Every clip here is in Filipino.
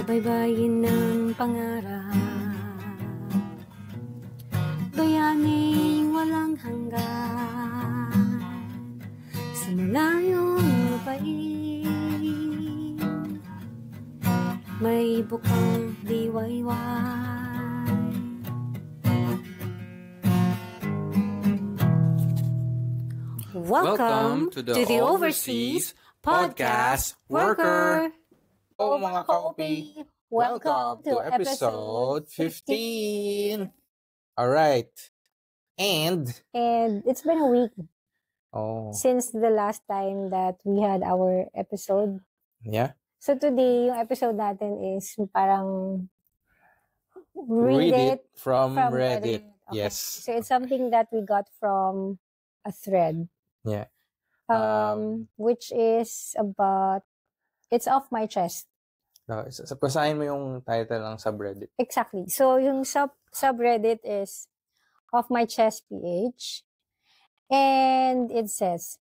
Baybayin ng pangarap, bayaning walang hanggan, sa malayong lupain, may bukang liwayway. Welcome to the Overseas Podcast Worker. Oh, mga ka-OP, welcome to episode 15. Alright. And it's been a week since the last time that we had our episode. Yeah. So today, yung episode natin is parang read it from Reddit. Okay. Yes. So it's something that we got from a thread. Yeah. Which is about, it's off my chest. Basahin mo yung title ng subreddit. Exactly. So yung subreddit is off my chest PH. And it says,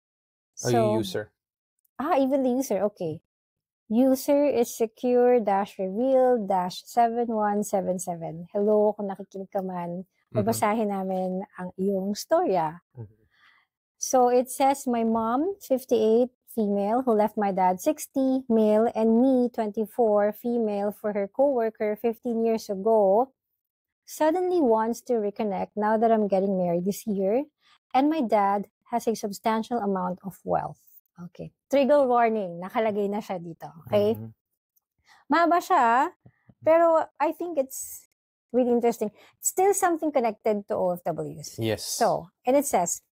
yung user. Even the user. Okay. User is secure-reveal-7177. Hello, kung nakikinig ka man, babasahin namin ang iyong storya. So it says, my mom, 58, female, who left my dad, 60, male, and me, 24, female, for her coworker 15 years ago, suddenly wants to reconnect now that I'm getting married this year, and my dad has a substantial amount of wealth. Okay. Trigger warning. Nakalagay na siya dito. Okay? Mahaba siya, pero I think it's really interesting. It's still something connected to OFWs. Yes. So, and it says,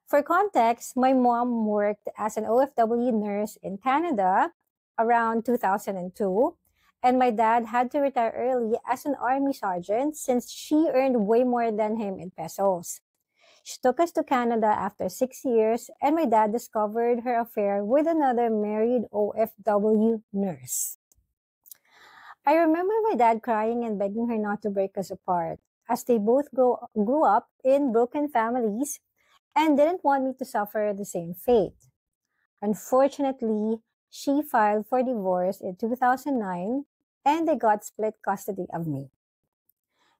for context, my mom worked as an OFW nurse in Canada around 2002, and my dad had to retire early as an army sergeant since she earned way more than him in pesos. She took us to Canada after 6 years, and my dad discovered her affair with another married OFW nurse. I remember my dad crying and begging her not to break us apart, as they both grew up in broken families and didn't want me to suffer the same fate. Unfortunately, she filed for divorce in 2009, and they got split custody of me.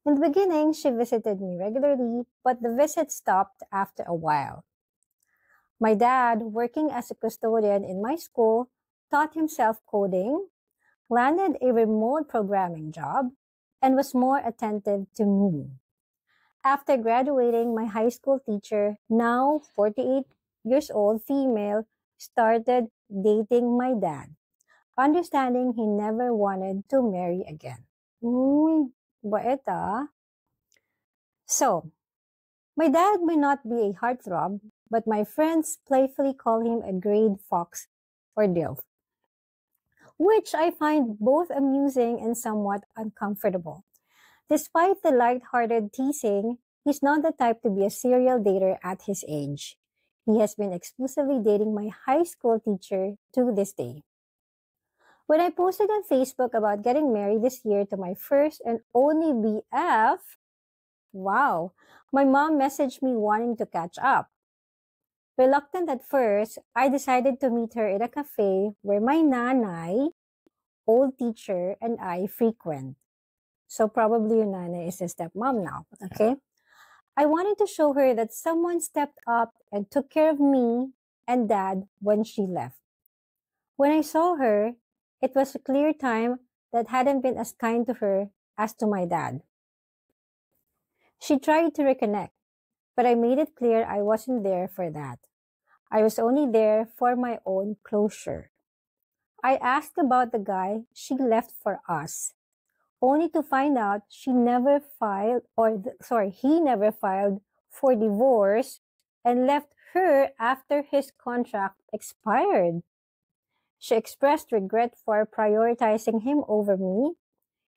In the beginning, she visited me regularly, but the visit stopped after a while. My dad, working as a custodian in my school, taught himself coding, landed a remote programming job, and was more attentive to me. After graduating, my high school teacher, now 48 years old female, started dating my dad, understanding he never wanted to marry again. Bait ah. So, my dad may not be a heartthrob, but my friends playfully call him a grade fox or DILF, which I find both amusing and somewhat uncomfortable. Despite the light-hearted teasing, he's not the type to be a serial dater at his age. He has been exclusively dating my high school teacher to this day. When I posted on Facebook about getting married this year to my first and only BF, wow, my mom messaged me wanting to catch up. Reluctant at first, I decided to meet her in a cafe where my nanay, old teacher, and I frequent. So probably your nanay is a stepmom now, okay? I wanted to show her that someone stepped up and took care of me and dad when she left. When I saw her, it was a clear time that hadn't been as kind to her as to my dad. She tried to reconnect, but I made it clear I wasn't there for that. I was only there for my own closure. I asked about the guy she left for us, only to find out he never filed for divorce and left her after his contract expired. She expressed regret for prioritizing him over me,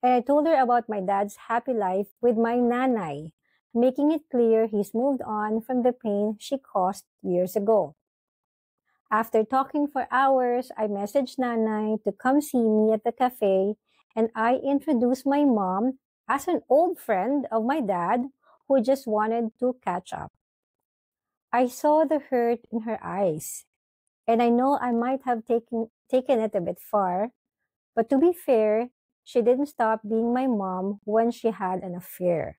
and I told her about my dad's happy life with my nanay, making it clear he's moved on from the pain she caused years ago. After talking for hours, I messaged nanay to come see me at the cafe, and I introduced my mom as an old friend of my dad who just wanted to catch up. I saw the hurt in her eyes, and I know I might have taken it a bit far, but to be fair, she didn't stop being my mom when she had an affair.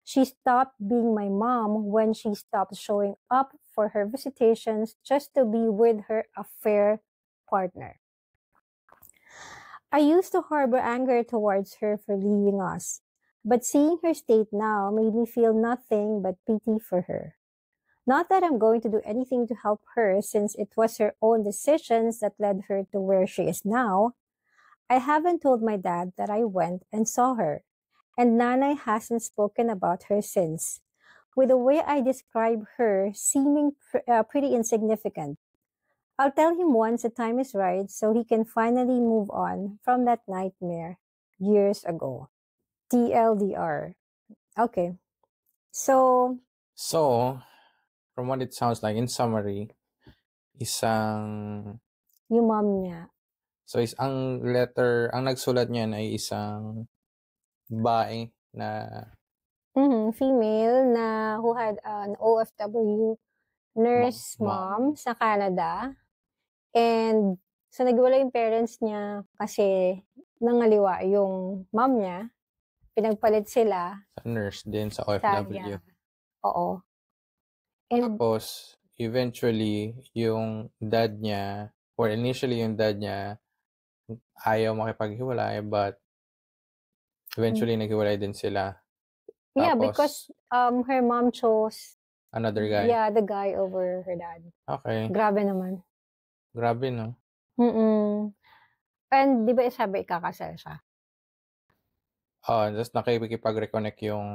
She stopped being my mom when she stopped showing up for her visitations just to be with her affair partner. I used to harbor anger towards her for leaving us, but seeing her state now made me feel nothing but pity for her. Not that I'm going to do anything to help her since it was her own decisions that led her to where she is now. I haven't told my dad that I went and saw her, and Nanay hasn't spoken about her since, with the way I describe her seeming pretty insignificant. I'll tell him once the time is right so he can finally move on from that nightmare years ago. TLDR. Okay. So, So, from what it sounds like, in summary, isang... yung mom niya. So, ang nagsulat niyan ay isang babae na... Female na who had an OFW nurse mom sa Canada. And so nagwala yung parents niya kasi nangaliwa yung mom niya. Pinagpalit sila. Sa nurse din, sa OFW. Oo. And, tapos, eventually, yung dad niya, or initially yung dad niya, ayaw makipaghiwalay, but eventually naghiwalay din sila. Yeah, because her mom chose another guy. Yeah, the guy over her dad. Okay. Grabe naman. Grabe, no? And di ba sabi ikakasal siya? Just nakikipag-reconnect yung...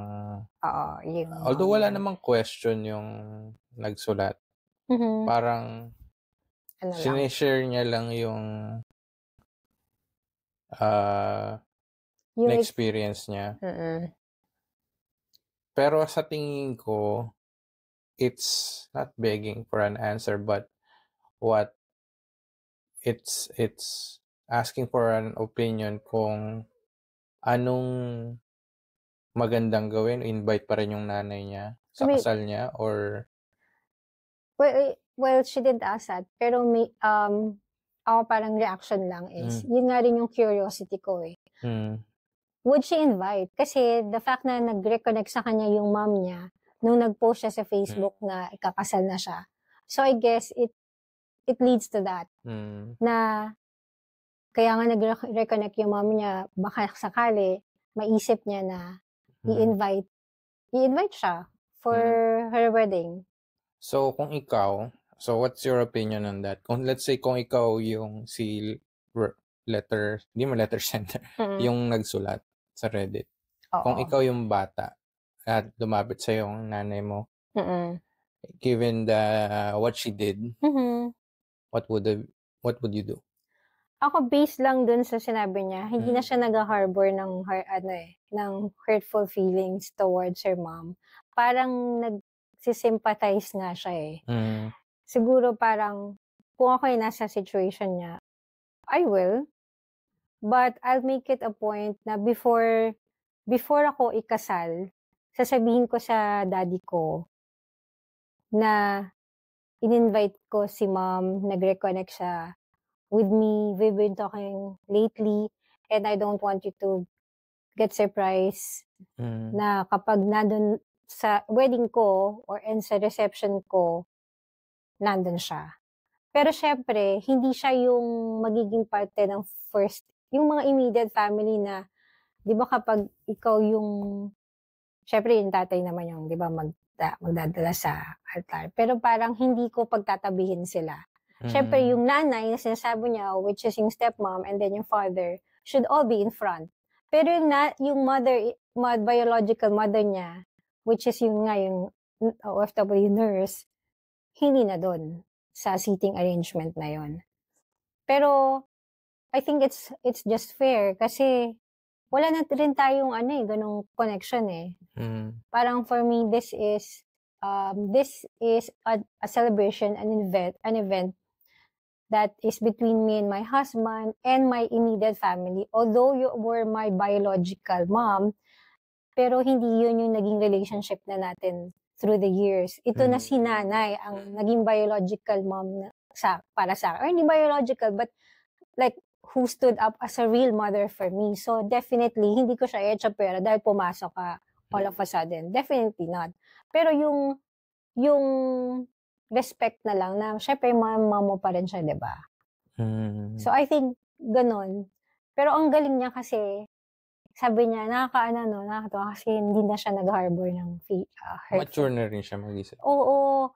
yung... Although wala namang question yung nagsulat. Parang sinishare niya lang yung experience niya. Pero sa tingin ko, it's not begging for an answer, but what it's asking for an opinion kung anong magandang gawin. Invite pa rin yung nanay niya sa kasal niya, or... Well, she did ask that. Pero may, ako parang reaction lang is, yun nga rin yung curiosity ko eh. Would she invite? Kasi the fact na nag-reconnect sa kanya yung mom niya, nung nag-post siya sa Facebook na ikakasal na siya. So I guess it leads to that. Na kaya nga nag-reconnect yung mom niya, baka sakali, maisip niya na i-invite siya for her wedding. So kung ikaw, so what's your opinion on that? Let's say kung ikaw yung letter sender, yung nagsulat sa Reddit. Kung ikaw yung bata at lumapit sa yung nanay mo, given what she did, what would you do? Ako, based lang dun sa sinabi niya, hindi na siya nag-harbor ng hurtful feelings towards her mom. Parang nagsisympathize nga siya eh. Siguro parang, kung ako yung nasa situation niya, I will. But I'll make it a point na before ako ikasal, sasabihin ko sa daddy ko na in-invite ko si mom, nag-reconnect siya with me. We've been talking lately and I don't want you to get surprised na kapag nandun sa wedding ko or sa reception ko, nandun siya. Pero syempre, hindi siya yung magiging parte ng first, yung mga immediate family na, di ba kapag ikaw yung, syempre yung tatay naman yung, di ba, magdadala sa altar. Pero parang hindi ko pagtatabihin sila. Syempre yung nanay na sinasabi niya, which is yung stepmom and then yung father, should all be in front. Pero yung biological mother niya, which is yung OFW nurse, hindi na doon sa seating arrangement na yon. Pero I think it's just fair kasi wala na rin tayong ganong connection eh. Parang for me, this is a celebration, an event that is between me and my husband and my immediate family. Although you were my biological mom, pero hindi yun yung naging relationship na natin through the years. Ito na si nanay ang naging biological mom para sa akin. Or hindi biological, but like who stood up as a real mother for me. So, definitely, hindi ko siya i-echapera dahil pumasok ka all of a sudden. Definitely not. Pero yung respect na lang na, syempre, mama mo pa rin siya, di ba? So, I think, ganun. Pero ang galing niya kasi, sabi niya, nakakatawa kasi hindi na siya nag-harbor ng hurt. Mature na rin siya mag-isip. Oo.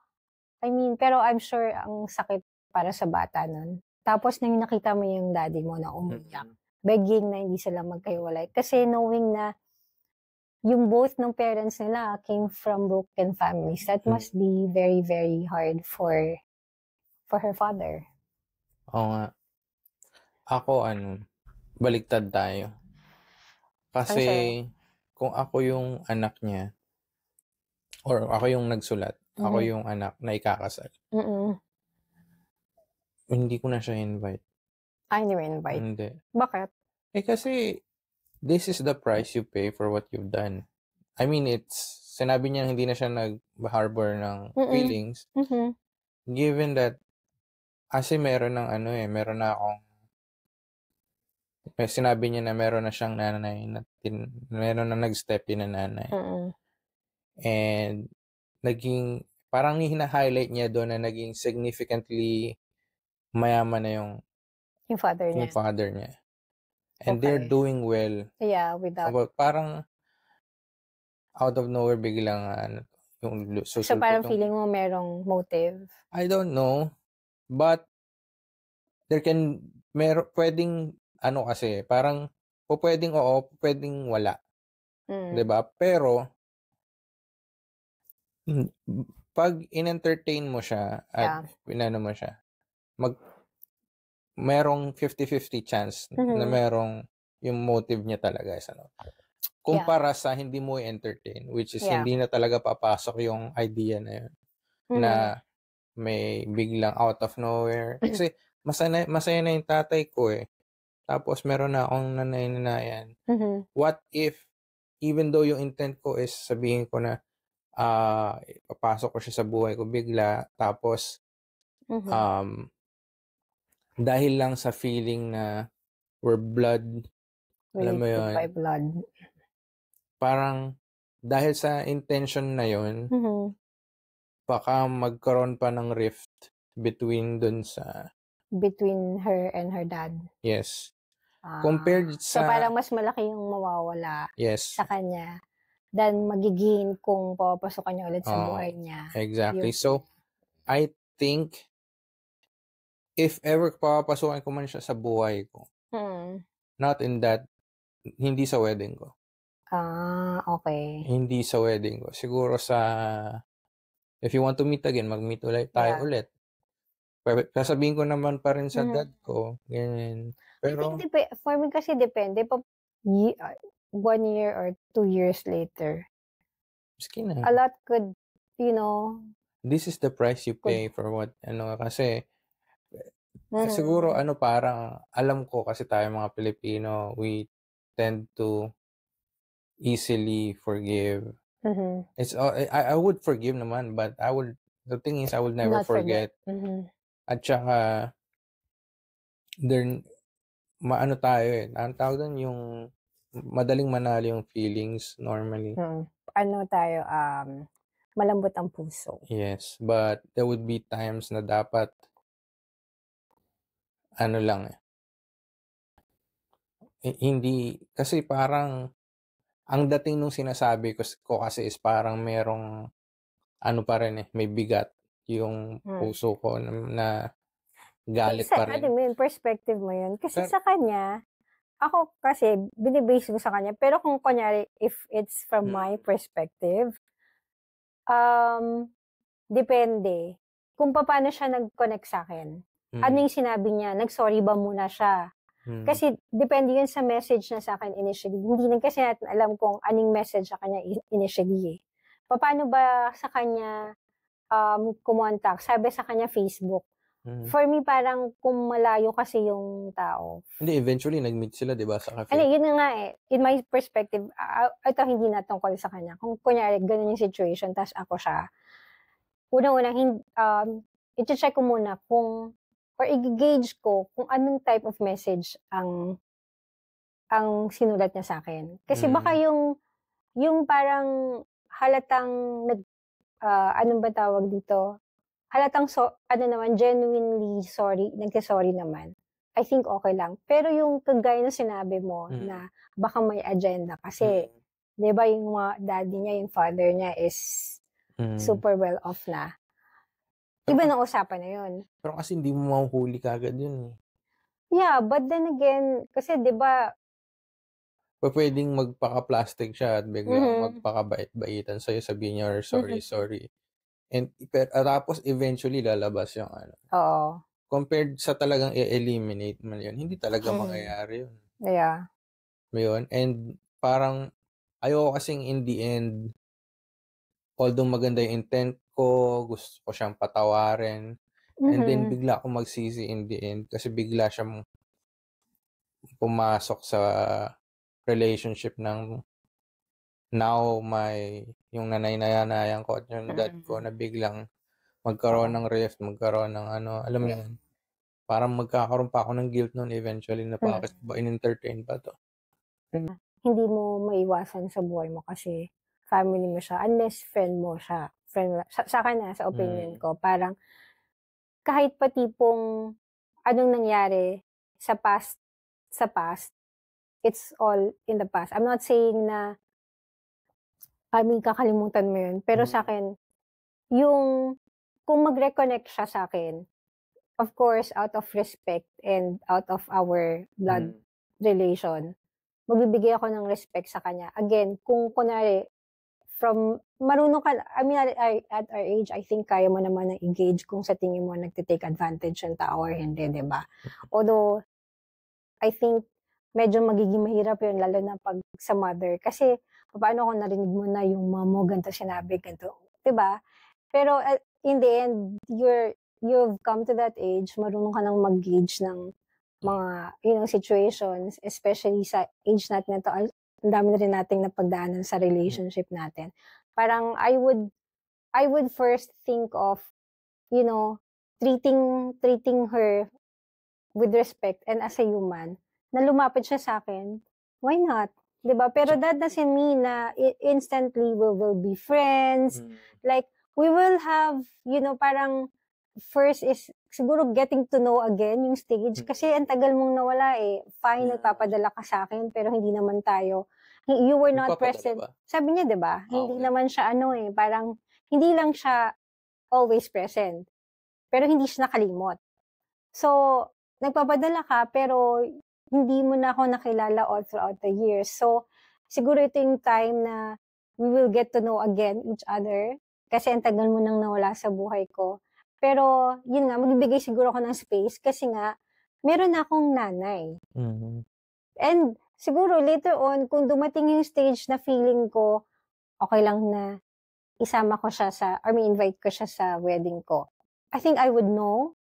I mean, pero I'm sure ang sakit para sa bata nun. Tapos nang nakita mo yung daddy mo na umiyak, begging na hindi sila magkahiwalay. Kasi knowing na yung both ng parents nila came from broken families, that must be very, very hard for her father. Oo nga. Ako, baliktad tayo. Kasi, kung ako yung anak niya, or ako yung nagsulat, ako yung anak na ikakasal, hindi ko na siya invite. Hindi mo invite? Hindi. Bakit? Kasi, this is the price you pay for what you've done. I mean, sinabi niya hindi na siya nag-harbor ng feelings. Given that, kasi meron na akong, sinabi niya na meron na siyang nanay, meron na nag-step in na nanay. And, parang hina-highlight niya doon na naging significantly mayaman na yung father niya. And they're doing well. Yeah, without. Parang, out of nowhere, biglang, yung So, parang feeling mo merong motive? I don't know. But, pwedeng, kasi, parang, pwedeng oo, pwedeng wala. Diba? Pero, pag in-entertain mo siya, at pinano mo siya, merong 50-50 chance na merong yung motive niya talaga. Kumpara sa hindi mo i-entertain, which is hindi na talaga papasok yung idea na yun. Na may biglang out of nowhere. Kasi masaya na yung tatay ko eh. Tapos meron na akong nanay-nanayan. What if, even though yung intent ko is sabihin ko na papasok ko siya sa buhay ko bigla, tapos dahil lang sa feeling na we're blood, alam mo yun, by blood. Parang dahil sa intention na yun, baka magkaroon pa ng rift between her and her dad. Yes. Compared sa... So parang mas malaki yung mawawala sa kanya than magiging kung papapasokan niya ulit sa buhay niya. Exactly. So, I think if ever papapasukan ko man siya sa buhay ko, not in that, hindi sa wedding ko. Okay. Hindi sa wedding ko. Siguro if you want to meet again, mag-meet ulit tayo ulit. Sasabihin ko naman pa rin sa dad ko, ganyan. Pero, for me kasi depende. 1 year or 2 years later. A lot could, this is the price you pay for what, kasi, siguro, parang, alam ko kasi tayo mga Pilipino, we tend to easily forgive. I would forgive naman, but the thing is, I would never forget. At saka, tayo eh. Ang tawag doon yung madaling manalo yung feelings normally. Malambot ang puso. Yes, but there would be times na dapat hindi, kasi parang ang dating nung sinasabi ko kasi is parang merong pa rin may bigat yung puso ko na galit pa rin. Yung perspective mo yun. Kasi sa kanya, ako kasi, binibase ko sa kanya. Pero kung kunyari, if it's from my perspective, depende. Kung paano siya nag-connect sa akin. Ano yung sinabi niya? Nag-sorry ba muna siya? Kasi depende yun sa message na sa akin initially. Hindi na kasi natin alam kung anong message sa kanya initially eh. Paano ba sa kanya kumontak? Sabi sa kanya Facebook. For me, parang kung malayo kasi yung tao. Hindi, eventually, nag-meet sila, di ba, sa cafe? Yun nga eh. In my perspective, ito hindi na tungkol sa kanya. Kung kunyari, ganun yung situation, tas ako siya. Unang-unang, i-check ko muna kung, or i-gauge ko kung anong type of message ang sinulat niya sa akin. Kasi baka yung parang halatang anong ba tawag dito? Halatang genuinely sorry, nagsasorry naman. I think okay lang. Pero yung kagaya na sinabi mo na baka may agenda kasi, di ba yung mga daddy niya, yung father niya is super well off na. Iba na usapan na yun. Pero kasi hindi mo mahuhuli kagad yun eh. Yeah, but then again, kasi di ba, pwedeng magpaka-plastic siya at biglang magpakabait-baitan sa'yo, sabihin niya, sorry. And tapos eventually lalabas yung ano. Oo. Compared sa talagang i-eliminate mo yun, hindi talaga mangyayari yun. Yeah. Yun. And parang ayoko kasing in the end, although maganda yung intent ko, gusto ko siyang patawarin, and then bigla akong magsisi in the end kasi bigla siyang pumasok sa relationship ng now yung nanay-nanayan ko at yung dad ko na biglang magkaroon ng rift, magkaroon ng ano, alam mo yun, parang magkakaroon pa ako ng guilt noon eventually na bakit ba in-entertain pa to. Hindi mo maiwasan sa buhay mo kasi family mo siya, unless friend mo siya. Sa akin sa opinion ko, parang kahit pa tipong anong nangyari sa past, it's all in the past. I'm not saying na kakalimutan mo yun. Pero sa akin, kung mag-reconnect siya sa akin, of course, out of respect and out of our blood relation, magbibigay ako ng respect sa kanya. Again, kung kunwari, marunong ka, at our age, I think kaya mo naman na engage kung sa tingin mo nagtitake advantage yung tao or hindi, di ba? Although, I think, medyo magiging mahirap yun, lalo na pag sa mother. Kasi, paano kung narinig mo na yung mom mo, ganito sinabi, ganito, di ba? Pero, in the end, you've come to that age, marunong ka nang mag-gauge ng mga, situations, especially sa age natin na to, ang dami na rin nating napagdaanan sa relationship natin. Parang, I would first think of, treating her with respect and as a human, na lumapit siya sa akin, why not? Diba? Pero that doesn't mean na instantly we will be friends. Like, we will have, parang first is siguro getting to know again yung stage. Kasi ang tagal mong nawala eh. Fine, nagpapadala ka sa akin, pero hindi naman tayo. You were not present. Ba? Sabi niya, diba? Hindi naman siya parang, hindi lang siya always present. Pero hindi siya nakalimot. So, nagpapadala ka, pero hindi mo na ako nakilala all throughout the years. So, siguro ito yung time na we will get to know again each other kasi ang tagal mo nang nawala sa buhay ko. Pero, yun nga, magbibigay siguro ako ng space kasi nga, meron na akong nanay. And siguro later on, kung dumating yung stage na feeling ko, okay lang na isama ko siya invite ko siya sa wedding ko. I think I would know.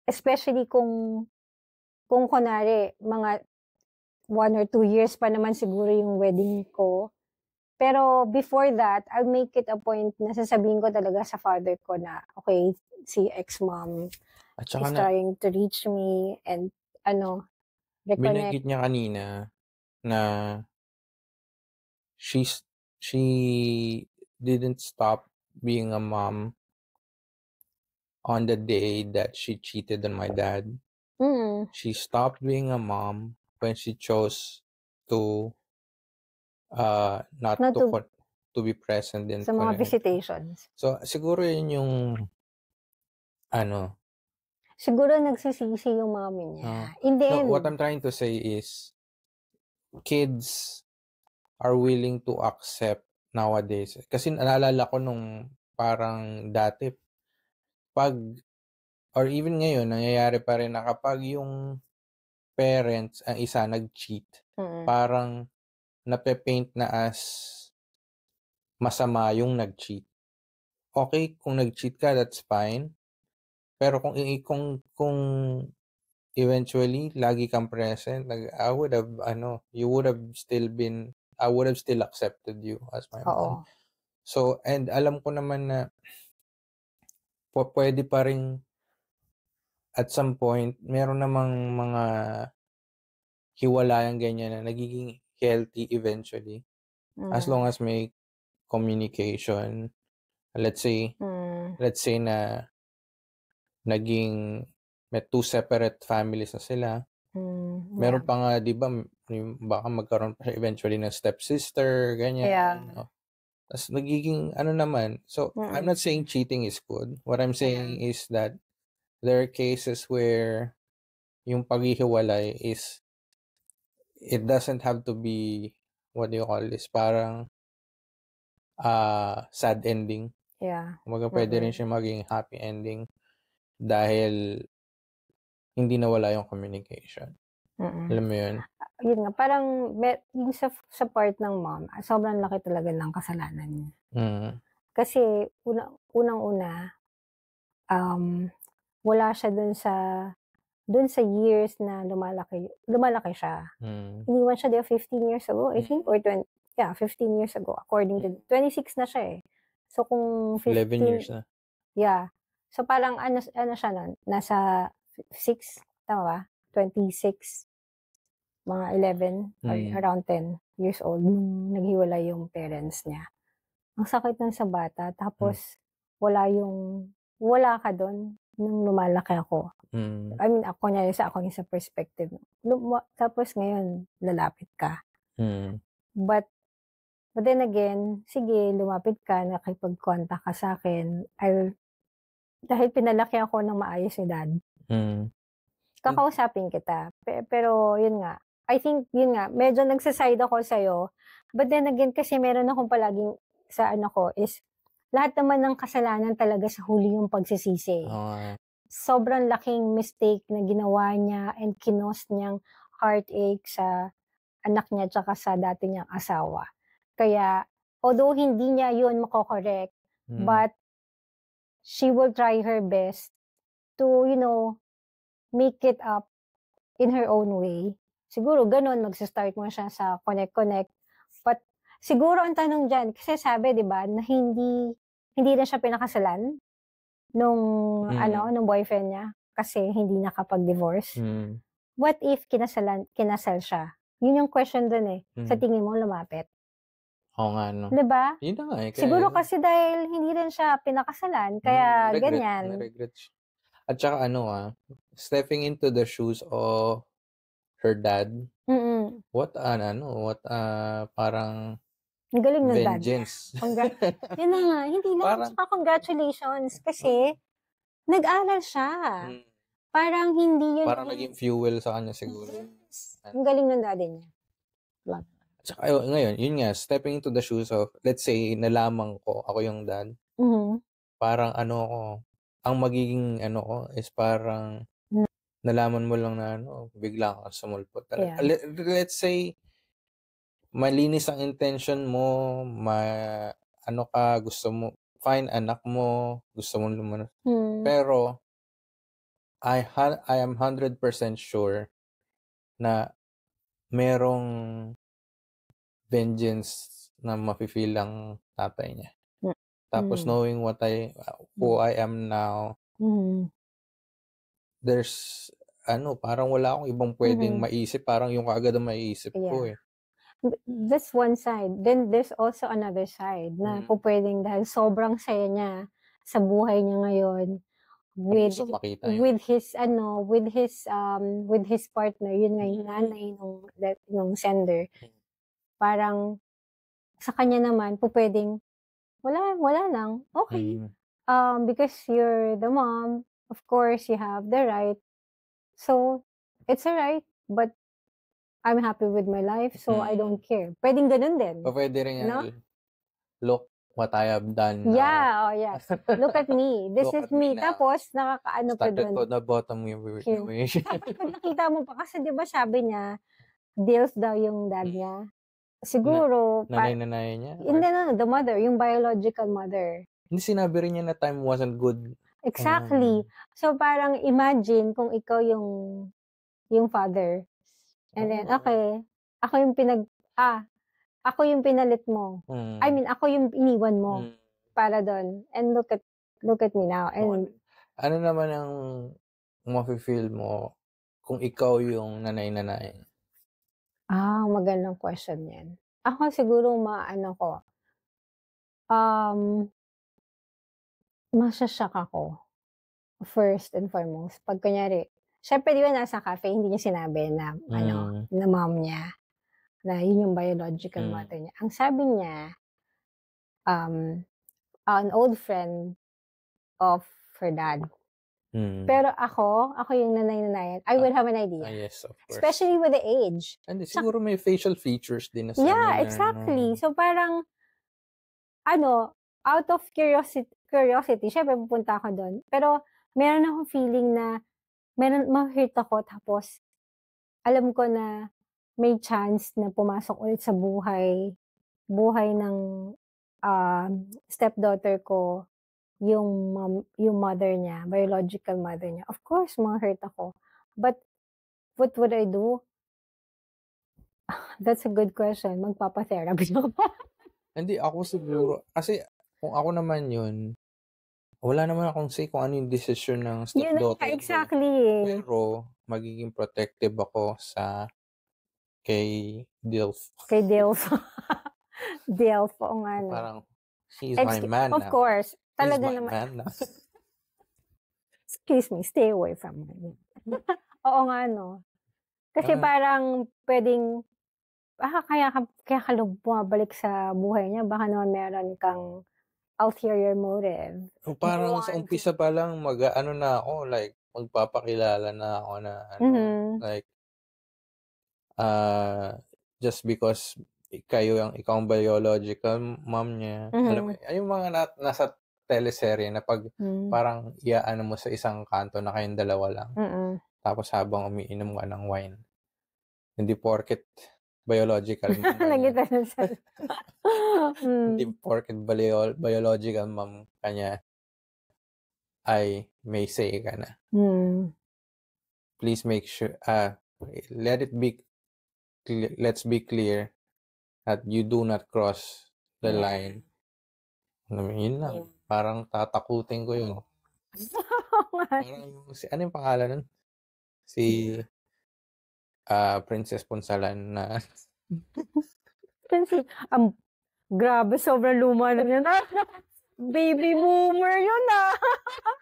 Especially kung kunwari, mga 1 or 2 years pa naman siguro yung wedding ko. Pero before that, I'll make it a point na sasabihin ko talaga sa father ko na, okay, si ex-mom is trying to reach me and, reconnect. Binanggit niya kanina na she didn't stop being a mom on the day that she cheated on my dad. She stopped being a mom when she chose to not to be present in sa mga visitations. So siguro yun yung siguro nagsisisi yung mami niya. In the end, what I'm trying to say is kids are willing to accept nowadays. Kasi naalala ko nung parang dati or even ngayon, nangyayari pa rin na kapag yung parents, ang isa nag-cheat, parang nape-paint na as masama yung nag-cheat. Okay, kung nag-cheat ka, that's fine. Pero kung eventually, lagi kang present, I would have still accepted you as my mom. So, and alam ko naman na pwede pa rin at some point, meron namang mga hiwalayang ganyan na nagiging healthy eventually. As long as may communication. Let's say na naging may two separate families na sila. Meron pa nga, di ba, baka magkaroon pa siya eventually ng stepsister, ganyan. No? Tapos nagiging, naman. So, I'm not saying cheating is good. What I'm saying is that there are cases where yung paghihiwalay is, it doesn't have to be, what do you call this, parang sad ending. Yeah. Kumbaga, pwede rin siya maging happy ending dahil hindi nawala yung communication. Alam mo yun? Yun nga, parang yung sa part ng mom, sobrang laki talaga ng kasalanan niya. Kasi unang-una, wala siya dun sa years na lumalaki siya. Iniwan siya 15 years ago, I think, or 15 years ago, according to, 26 na siya eh. So, kung 11 years na. Yeah. So, parang ano siya nun, nasa 6, tama ba? 26, mga 11, or around 10 years old, nung naghiwalay yung parents niya. Ang sakit nun sa bata, tapos, wala ka dun, nung lumalaki ako. I mean, ako sa perspective. Tapos ngayon, lalapit ka. But then again, sige, lumapit ka, nakipag-contact ka sa akin, dahil pinalaki ako ng maayos ni dad. Kakausapin kita. Pero, yun nga, I think, yun nga, medyo nagsaside ako sa'yo. But then again, kasi meron akong palaging, sa is, lahat naman ng kasalanan talaga sa huli yung pagsisisi. Sobrang laking mistake na ginawa niya and kinos niyang heartache sa anak niya tsaka sa dati niyang asawa. Kaya, although hindi niya yun makokorek, but she will try her best to, make it up in her own way. Siguro, ganun, magsistart mo siya sa connect. But, siguro ang tanong dyan, kasi sabi, di ba, na hindi na siya pinakasalan nung boyfriend niya kasi hindi nakapag-divorce. What if kinasal siya? Yun yung question dun eh. Sa tingin mo, lumapit? Oo nga, no? Diba? Yun na nga eh. Siguro kasi dahil hindi rin siya pinakasalan, kaya ganyan. Regret siya. At saka stepping into the shoes of her dad, parang ang galing ng dad. Vengeance. Yun na nga, hindi lang. Saka congratulations kasi nag-aral siya. Parang hindi yun. Parang naging fuel sa kanya siguro. Ang galing ng daddy niya. Tsaka ngayon, yun nga, stepping into the shoes of, let's say, nalaman ko, ako yung dad, parang ang magiging is parang, nalaman mo lang na bigla kang sumulpot. Yeah. Let's say, malinis ang intention mo, gusto mo, fine, anak mo, gusto mo lumunod. Pero, I am 100% sure na merong vengeance na mafe-feel ang tatay niya. Tapos knowing who I am now, there's parang wala akong ibang pwedeng maisip, parang yung kaagad ang maiisip ko eh. That's one side. Then there's also another side na pwedeng dahil sobrang saya niya sa buhay niya ngayon with his partner, yun nga yung nanay nung sender. Parang sa kanya naman pwedeng wala lang, okay. Because you're the mom, of course you have the right, so it's alright, but I'm happy with my life, so I don't care. Pwedeng ganun din. Pwede rin yan. Look what I have done now. Yeah. Look at me. This is me. Tapos, nakakaano pa dun. Started to the bottom yung Pag nakita mo pa, kasi di ba sabi niya, deals daw yung dad niya. Siguro, nanay niya? Hindi the mother, yung biological mother. Hindi sinabi rin niya na time wasn't good. Exactly. So, parang imagine kung ikaw yung father. And then, okay, ako yung pinalit mo. I mean, ako yung iniwan mo para doon. And look at me now. And ano naman ang mafe-feel mo kung ikaw yung nanay-nanay? Magandang question yan. Ako siguro masya-shock ako, first and foremost. Pag kunyari, syempre di ba nasa cafe, hindi niya sinabi na, na mom niya, na yun yung biological mother niya. Ang sabi niya, an old friend of her dad. Pero ako yung nanay-nanayan, I would have an idea. Yes, of course. Especially with the age. And siguro may facial features din na sa Yeah, exactly. So parang, out of curiosity, syempre pupunta ako doon. Pero meron akong feeling na ma-hurt ako, tapos alam ko na may chance na pumasok ulit sa buhay ng stepdaughter ko, yung mother niya, biological mother niya. Of course, ma-hurt ako. But what would I do? That's a good question. Magpapa-therapy ako. Hindi, ako siguro, kasi kung ako naman yun, wala naman akong say kung ano yung decision ng stepdaughter. Yun, exactly. Pero, magiging protective ako kay Dilf. Kay Dilf. Dilf, oo nga. Parang, he's my man now. Of course. Talaga he's my naman. man now. Excuse me, stay away from me. Oo nga, no. Kasi parang pwedeng, kaya ka bumabalik sa buhay niya, baka naman meron kang ulterior motive. So, parang sa umpisa pa lang, na ako, like, magpapakilala na ako na, like, just because ikaw ang biological mom niya. Alam mo, yung mga nasa teleserye na pag parang iyaano mo sa isang kanto na kayong dalawa lang. Tapos habang umiinom ka ng wine. Hindi porket biological mom hindi porket biological mom kanya ay may say ka na. Please make sure, let's be clear that you do not cross the line. Yun lang. Parang tatakutin ko yun. Parang, ano yung pangalan nun? Si Princess Ponsalan na grabe, sobrang luma na yun. Baby boomer yun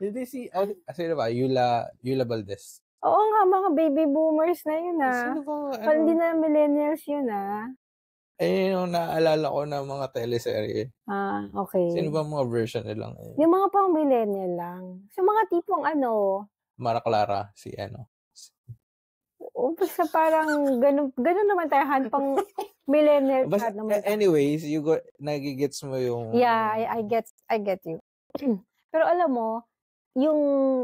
Hindi sino ba? Yula Valdez. Oo nga, mga baby boomers na yun Sino ba? Hindi na millennials yun yung naaalala ko na mga teleserye. Okay. Sino ba mga version nilang? Yung mga pang millennial lang. So mga tipong Mara Clara, basta parang ganun naman tayo pang millennial. Anyways, nagigets mo yung... Yeah, I get you. Pero alam mo, yung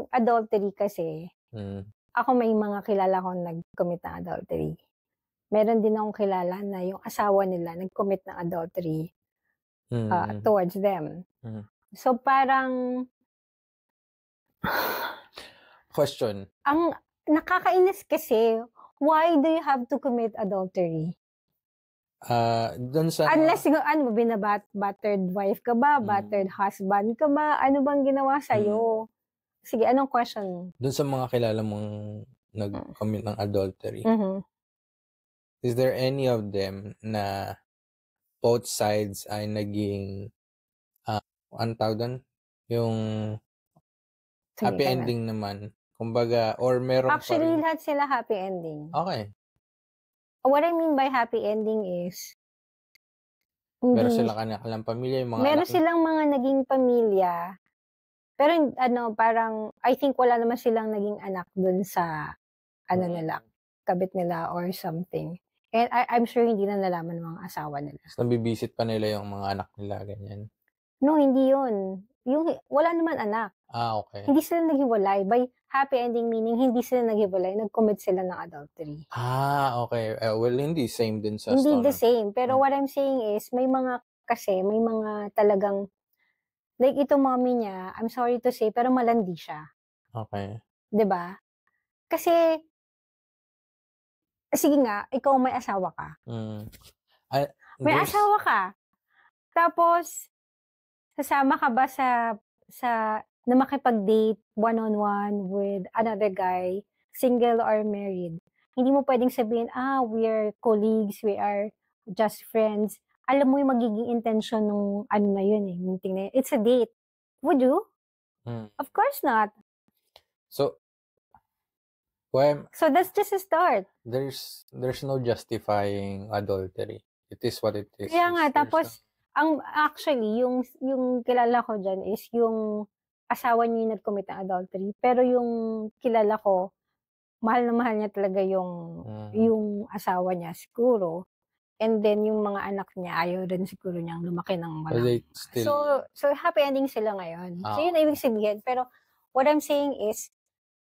adultery kasi, ako may mga kilala kong nag-commit ng adultery. Meron din akong kilala na yung asawa nila nag-commit ng adultery towards them. So parang... Question. Ang nakakainis kasi, why do you have to commit adultery? Unless, battered wife ka ba? Battered husband ka ba? Ano bang ginawa sa'yo? Sige, anong question mo? Doon sa mga kilala mong nag-commit ng adultery, is there any of them na both sides ay naging, ano tawag doon? Yung happy ending naman. Kumbaga, or meron actually, lahat sila happy ending. Okay. What I mean by happy ending is, meron silang kanilang pamilya, yung mga meron silang mga naging pamilya, pero parang, I think wala naman silang naging anak dun sa, nila, kabit nila or something. And I'm sure hindi na nalaman ng mga asawa nila. So, nabibisit pa nila yung mga anak nila, ganyan? No, hindi yun. Wala naman anak. Okay. Hindi sila naghiwalay. By happy ending meaning, hindi sila naghiwalay. Nag-commit sila ng adultery. Okay. Well, hindi same din sa Hindi the same. Pero what I'm saying is, may mga talagang, like ito mommy niya, I'm sorry to say, pero malandi siya. Okay. 'Di ba? Kasi, sige nga, ikaw may asawa ka. May asawa ka. Tapos, sasama ka ba sa na makipag-date one-on-one with another guy, single or married. Hindi mo pwedeng sabihin, we are colleagues, we are just friends. Alam mo yung magiging intention ng meeting na yun. It's a date. Would you? Of course not. So that's just a start. There's no justifying adultery. It is what it is. Kaya nga, tapos, actually, yung kilala ko dyan is yung asawa niya yung nag-commit ng adultery. Pero yung kilala ko, mahal na mahal niya talaga yung asawa niya siguro. And then, yung mga anak niya, ayaw rin siguro niyang lumaki ng walang. So, happy ending sila ngayon. So, yun ibig sabihin. Pero, what I'm saying is,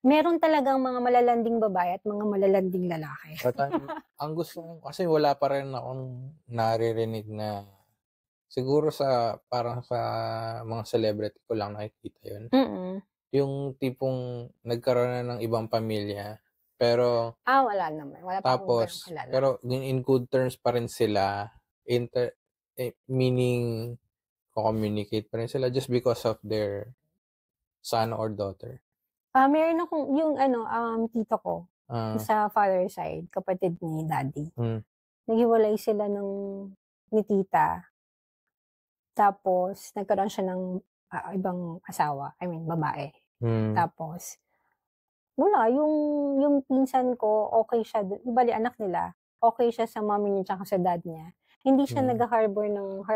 meron talagang mga malalanding babae at mga malalanding lalaki. But ang gusto ko, kasi wala pa rin akong naririnig na, siguro parang sa mga celebrity ko lang nakikita yun. Yung tipong nagkaroon na ng ibang pamilya, pero wala naman. Wala pa tapos, pero in good terms pa rin sila, meaning, communicate pa rin sila just because of their son or daughter. Meron akong, yung tito ko, sa father side, kapatid ni daddy. Naghiwalay sila ni tita. Tapos, nagkaroon siya ng ibang asawa. I mean, babae. Tapos, wala, yung pinsan ko, okay siya, bali anak nila, okay siya sa mommy niya tsaka sa dad niya. Hindi siya nag-harbor ng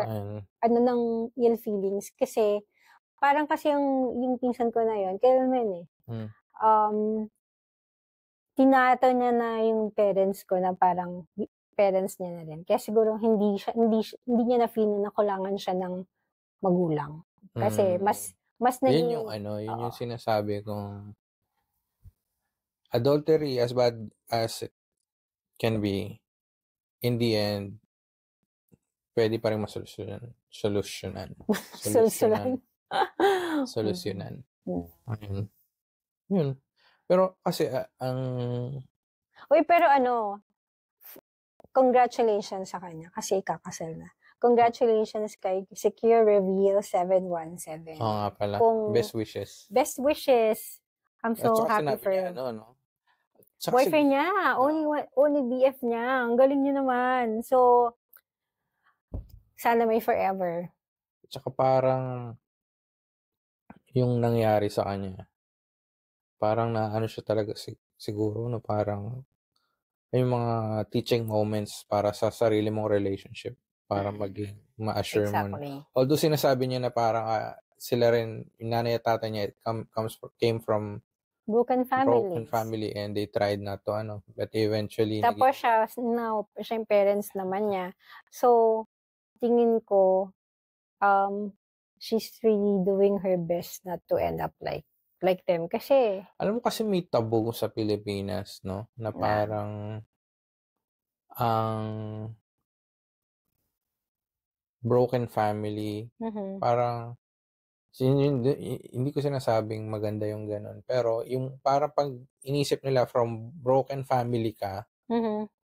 ill feelings kasi parang kasi yung pinsan ko na yun, kailanman tinato niya na yung parents ko na parang parents niya na rin. Kaya siguro hindi niya na feel na kulangan siya ng magulang. Kasi mas naging... Yun yung sinasabi kong adultery, as bad as it can be, in the end, pwede pa rin solusyonan. Yun. Pero kasi pero congratulations sa kanya kasi ikakasal na. Congratulations kay Secure Reveal 717. Oo nga pala. Best wishes. Best wishes. I'm so happy for niya, boyfriend niya. Only BF niya. Ang galing niya naman. So, sana may forever. Tsaka parang yung nangyari sa kanya, parang siya talaga siguro na parang yung mga teaching moments para sa sarili mong relationship para maging ma-assure mo. Although sinasabi niya na parang sila rin, yung nanay at tatay niya came from broken family and they tried not to but eventually tapos siya yung parents naman niya. So tingin ko she's really doing her best not to end up like them kasi alam mo kasi may taboo sa Pilipinas na parang ang broken family parang hindi ko sinasabing maganda yung ganun. Pero yung parang pag inisip nila from broken family ka,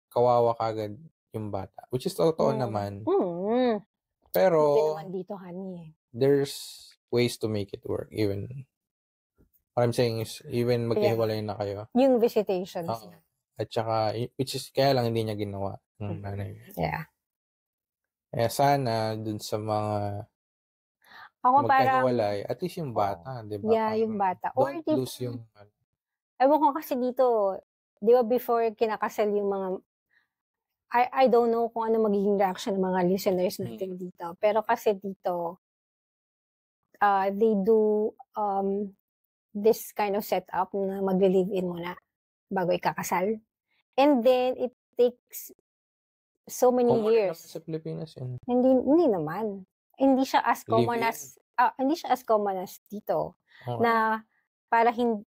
kawawa kagad yung bata. Which is totoo naman. Pero, dito, honey. There's ways to make it work. Even, what I'm saying is, even maghiwalay na kayo. Yung visitations. At saka, which is, kaya lang hindi niya ginawa ng nanay. Yeah. Kaya sana, dun sa mga magkahiwalay, at least yung bata, di ba? Yeah, yung bata. Don't lose yung... Ewan ko kasi dito, di ba before kinakasal yung mga... I don't know kung ano magiging reaction ng mga listeners natin dito. Pero kasi dito, they do this kind of setup na mag-live-in muna bago ikakasal. And then, it takes so many years. Common naman sa Pilipinas yun. Hindi naman. Hindi siya as common as dito. Na para yung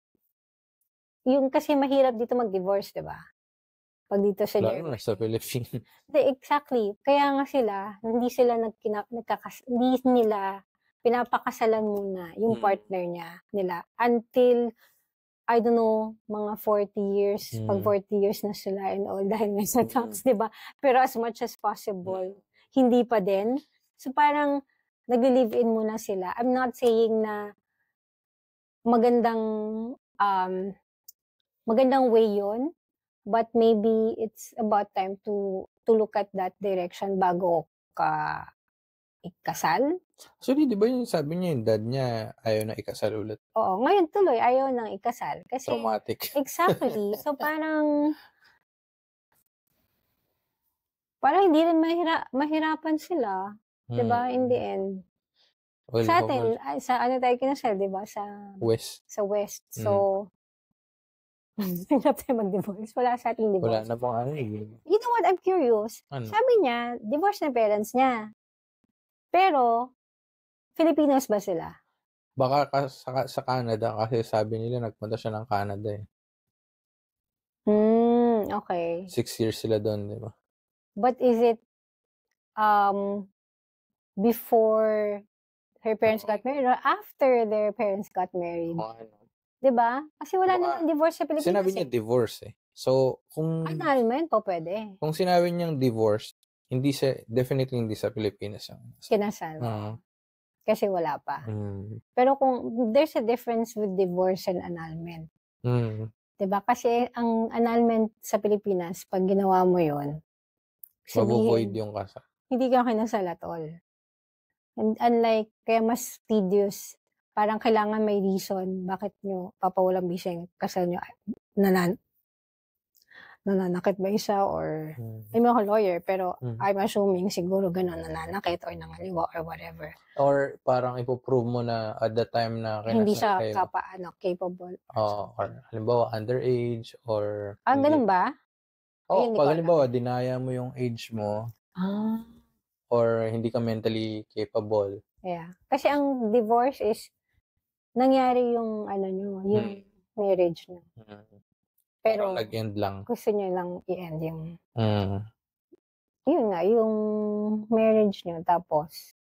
kasi mahirap dito mag-divorce, 'di ba? Pag dito sa Germany. Lalo na sa Philippines. Exactly. Kaya nga hindi nila pinapakasalan muna yung partner nila until I don't know, mga 40 years, pag 40 years na sila and all dahil may sa tax, 'di ba? Pero as much as possible, hindi pa din. So parang nag-live-in muna sila. I'm not saying na magandang way yun. But maybe it's about time to look at that direction bago ka ikasal. Actually, di ba yung sabi niya, yung dad niya ayaw na ikasal ulit? Oo, ngayon tuloy ayaw nang ikasal. Kasi, Traumatic. exactly. So, parang hindi rin mahirapan sila. Diba? In the end. Well, Sa atin, sa ano tayo kinasal, diba? Sa West. So, hirap tayo mag-divorce. Wala sa ating divorce. Wala na pang ano. You know what? I'm curious. Ano? Sabi niya, divorce na parents niya. Pero, Filipinos ba sila? Baka sa Canada, kasi sabi nila nagpunta siya ng Canada eh. Okay. 6 years sila doon, di ba? But is it before her parents got married or after their parents got married? Diba? Kasi wala namang divorce sa Pilipinas. Sinabi niya divorce eh. So, kung annulment po pwede. Kung sinabi niyang divorce, definitely hindi sa Pilipinas yung kinasal. Kasi wala pa. Pero kung there's a difference with divorce and annulment. Diba? Kasi ang annulment sa Pilipinas, pag ginawa mo yun, mag-avoid yung kasal. Hindi ka kinasal at all. And unlike, kaya mas tedious, parang kailangan may reason bakit nyo papawalang bisa yung kasal nyo. Nananakit ba isa or I'm a lawyer, pero I'm assuming siguro ganun, nananakit or nangaliwa or whatever. Or parang ipoprove mo na at the time na kinasal hindi siya kayo. capable. Or halimbawa underage or ganun ba? pag halimbawa dinaya mo yung age mo or hindi ka mentally capable. Yeah. Kasi ang divorce is nangyari yung yung marriage nyo. Pero nag-end lang. Gusto nyo lang i-end yung yun nga, yung marriage nyo. Tapos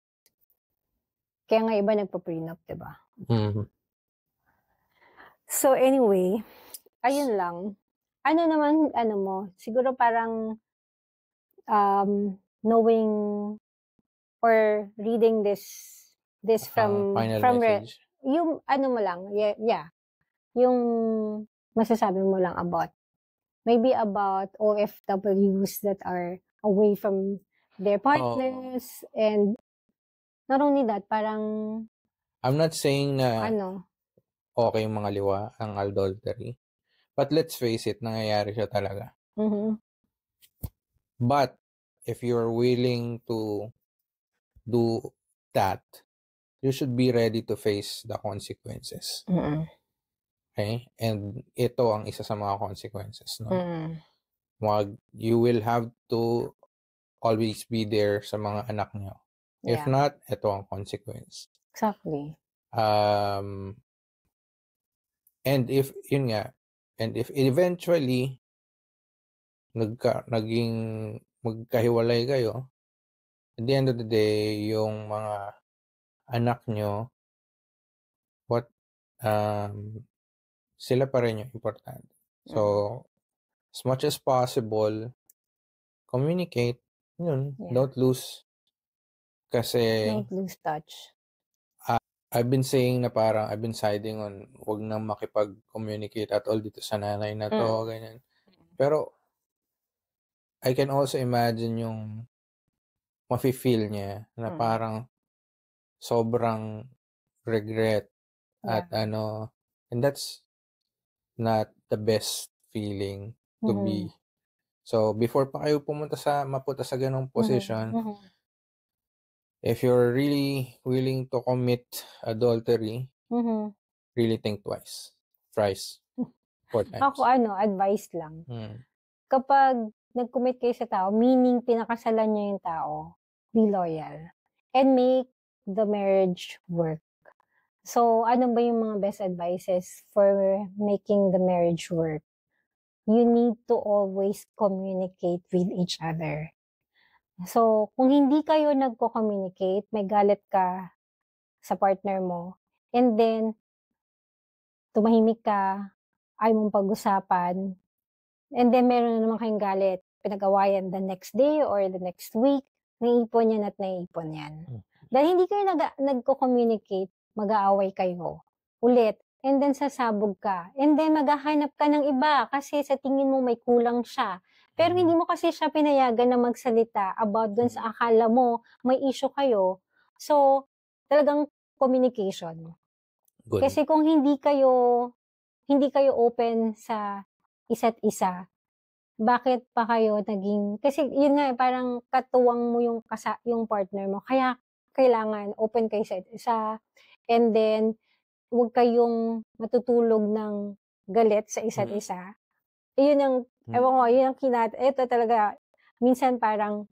kaya nga iba nagpa-prenup, diba? So anyway, ayun lang. Ano naman, siguro parang knowing or reading this from message. Yung mo lang, yeah. Yung masasabi mo lang about OFWs that are away from their partners and not only that, parang I'm not saying na okay yung mga liwa, ang adultery. But let's face it, nangyayari siya talaga. But if you're willing to do that, you should be ready to face the consequences. Okay? And ito ang isa sa mga consequences. No? You will have to always be there sa mga anak nyo. Yeah. If not, ito ang consequence. Exactly. And if eventually magkahiwalay kayo, at the end of the day, yung mga anak nyo, sila pa rin yung importante. So, as much as possible, communicate. Yun, don't lose. Kasi don't lose touch. I've been saying na parang I've been siding on wag nang makipag-communicate at all dito sa nanay na to, ganyan. Pero I can also imagine yung mafe-feel niya na parang sobrang regret at and that's not the best feeling to be. So before pa kayo mapunta sa ganong position, if you're really willing to commit adultery, really think twice, thrice, 4 times. Ako advice lang. Kapag nag-commit kayo sa tao, meaning pinakasalan niya yung tao, be loyal. And make the marriage work. So, ano ba yung mga best advices for making the marriage work? You need to always communicate with each other. So, kung hindi kayo nagko-communicate, may galit ka sa partner mo, and then, tumahimik ka, ayaw mong pag-usapan, and then meron na naman kayong galit, pinag-awayan the next day or the next week, naiipon yan at naiipon yan. Dahil hindi kayo nagko-communicate, mag-aaway kayo ulit and then sasabog ka. And then maghahanap ka ng iba kasi sa tingin mo may kulang siya. Pero hindi mo kasi siya pinayagan na magsalita about dun sa akala mo may issue kayo. So, talagang communication. Good. Kasi kung hindi kayo open sa isa't isa, bakit pa kayo naging, kasi yun nga, parang katuwang mo yung partner mo. Kaya kailangan open kayo sa isa. And then, huwag kayong matutulog ng galit sa isa't isa. Yun ang, ewan ko, yun ang ito talaga, minsan parang,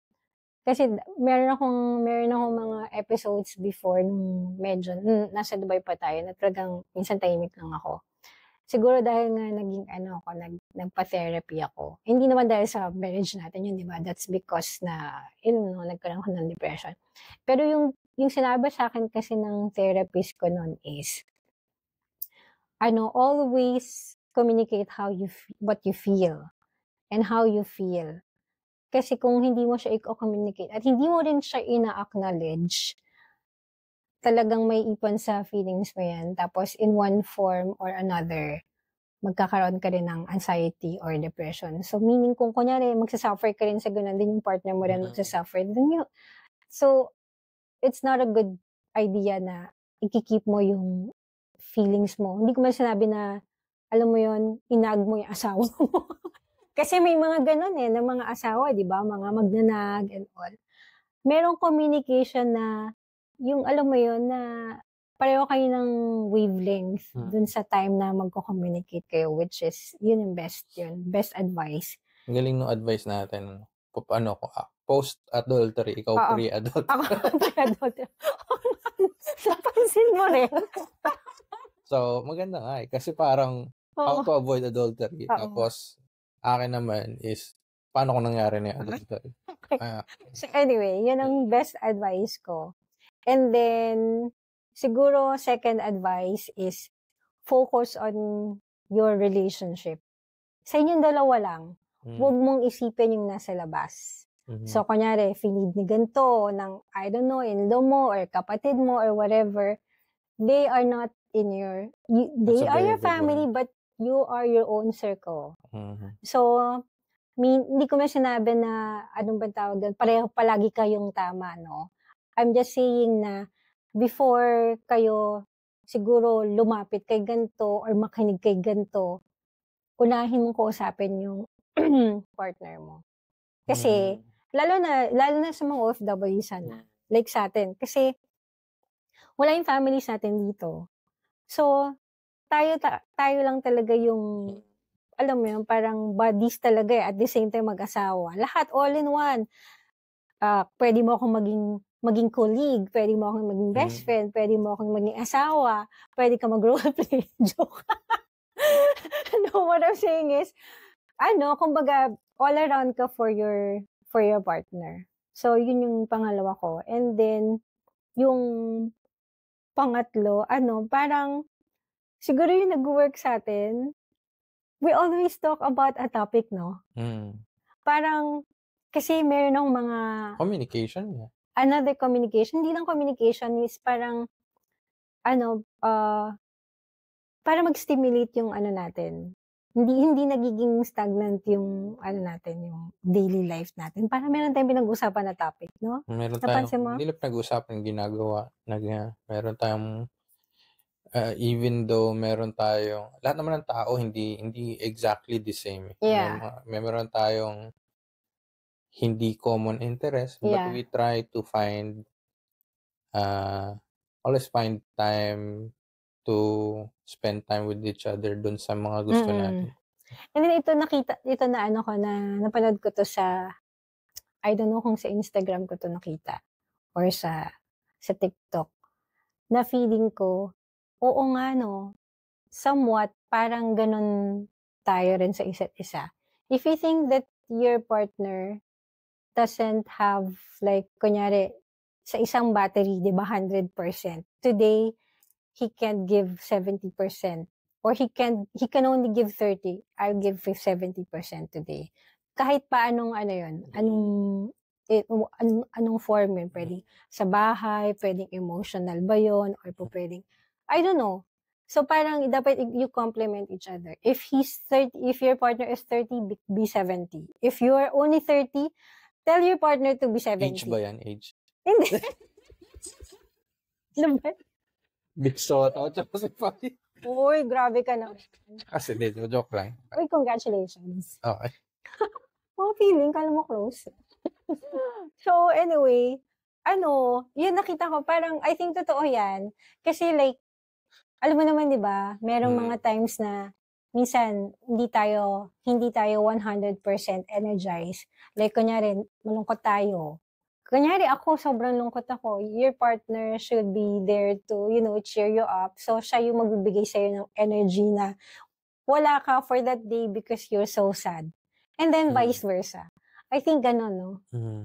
kasi meron akong mga episodes before nung medyo, nasa Dubai pa tayo, na talagang minsan tahimik lang ako. Siguro dahil nga naging nagpa-therapy ako. Hindi naman dahil sa marriage natin yun, di ba? That's because na, nagkaroon ako ng depression. Pero yung sinabi sa akin kasi ng therapist ko noon is, always communicate what you feel and how you feel. Kasi kung hindi mo siya i-communicate at hindi mo rin siya ina-acknowledge, talagang may ipon sa feelings mo yan. Tapos in one form or another, magkakaroon ka rin ng anxiety or depression. So meaning kung kunyari magsasuffer ka rin sa ganun, din yung partner mo rin magsasuffer. So it's not a good idea na ikikip mo yung feelings mo. Hindi ko man sinabi na, alam mo yon, inag mo yung asawa mo. Kasi may mga ganun ng mga asawa, di ba? Mga magnanag and all. Merong communication na, yung alam mo yon na pareho kayo ng wavelength dun sa time na magko-communicate kayo, which is, yun yung best advice. Ang galing ng advice natin. Post-adultery, ikaw pre-adultery. Ako pre-adultery. Napansin mo rin. So, maganda nga kasi parang how to avoid adultery. Tapos, akin naman is, paano kung nangyari na yung adultery? So anyway, yun ang best advice ko. And then, siguro second advice is focus on your relationship. Sa inyong dalawa lang, huwag mong isipin yung nasa labas. So, kunyari, finid ni ganito ng, I don't know, in-law mo or kapatid mo or whatever, they are not in they are your family, but you are your own circle. So, hindi ko man sinabi na, anong ba tawag doon, pareho palagi kayong tama, no? I'm just saying na, before kayo siguro lumapit kay ganito or makinig kay ganito, unahin mong kausapin yung partner mo. Kasi, lalo na sa mga OFW sana, like sa atin. Kasi, wala yung families natin dito. So, tayo lang talaga yung, alam mo yun, parang buddies talaga at the same time mag-asawa. Lahat, all in one. Pwede mo akong maging colleague, pwede mo akong maging best friend, pwede mo akong maging asawa, pwede ka mag-roleplay. Joke. No, what I'm saying is, kumbaga, all around ka for your partner. So, yun yung pangalawa ko. And then, yung pangatlo, parang, siguro yung nag-work sa atin, we always talk about a topic, no? Parang, kasi meron ng mga... Communication, yeah. Another communication, hindi lang communication, is parang, para mag-stimulate yung natin. Hindi nagiging stagnant yung natin, yung daily life natin. Para meron tayong pinag-usapan na topic, no? Napansin mo? Hindi lang pinag-usapan, ginagawa. Meron tayong, even though meron tayong, lahat naman ng tao, hindi exactly the same. Yeah. Meron tayong hindi common interest, but we try to always find time to spend time with each other dun sa mga gusto natin. And then ito na napanood ko to sa, I don't know kung sa Instagram ko to nakita or sa TikTok, na feeling ko, oo nga no, somewhat parang ganun tayo rin sa isa't isa. If you think that your partner doesn't have, like, kunyari, sa isang battery, di ba, 100%. Today, he can give 70%. Or he can only give 30. I'll give 70% today. Kahit pa anong form yun. Pwedeng sa bahay, pwedeng emotional ba yun, or pwedeng, I don't know. So parang dapat you complement each other. If he's 30, if your partner is 30, be 70. If you are only 30, tell your partner to be 70. Age ba yan? Age? Hindi. Ano ba? Big Soto. Tsaka si Pai. Uy, grabe ka na. Kasi joke lang. Uy, congratulations. Okay. Oh, feeling, kala mo close. So, anyway, yun nakita ko, parang, I think totoo yan. Kasi like, alam mo naman, di ba, merong mga times na minsan hindi tayo 100% energized. Like, kunyari, malungkot tayo. Kunyari, ako, sobrang lungkot ako. Your partner should be there to, cheer you up. So, siya yung magbibigay sa'yo ng energy na wala ka for that day because you're so sad. And then, vice versa. I think ganun, no?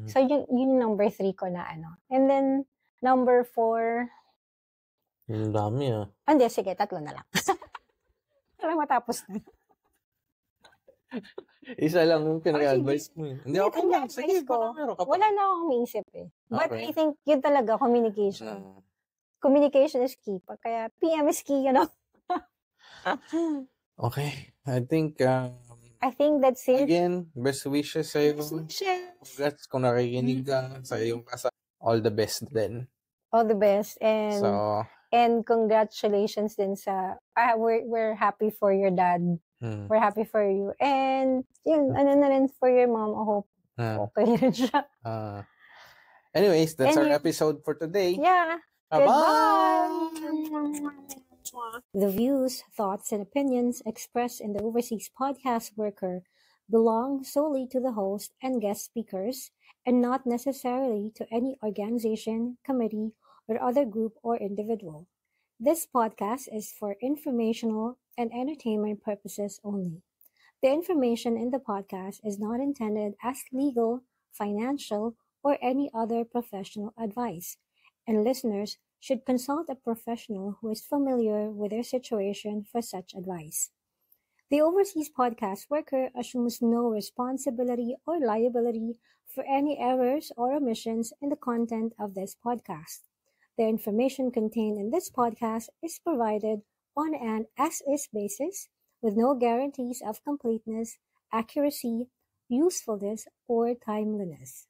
So, yun number 3 ko na, And then, number 4, Ang dami hindi, sige, 3 na lang. Para matapos na. Isa lang yung pinag-advise mo. Hindi, okay lang. Sige, ko. meron ka pa. Wala na akong maisip eh. But Okay. I think yun talaga, communication. Communication is key. Kaya PM is key, Okay. I think, that's it. again, best wishes sa'yo. Congrats kung nakikinig ka sa iyong kasal. All the best din. All the best. So, And congratulations din sa, we're happy for your dad. We're happy for you. And yun, na rin for your mom. I hope okay rin siya. anyways, that's our Anyway. episode for today. Yeah. Bye-bye! The views, thoughts, and opinions expressed in the Overseas Podcast Worker belong solely to the host and guest speakers and not necessarily to any organization, committee, or other group or individual. This podcast is for informational and entertainment purposes only. The information in the podcast is not intended as legal, financial, or any other professional advice, and listeners should consult a professional who is familiar with their situation for such advice. The Overseas Podcast Worker assumes no responsibility or liability for any errors or omissions in the content of this podcast. The information contained in this podcast is provided on an as-is basis with no guarantees of completeness, accuracy, usefulness, or timeliness.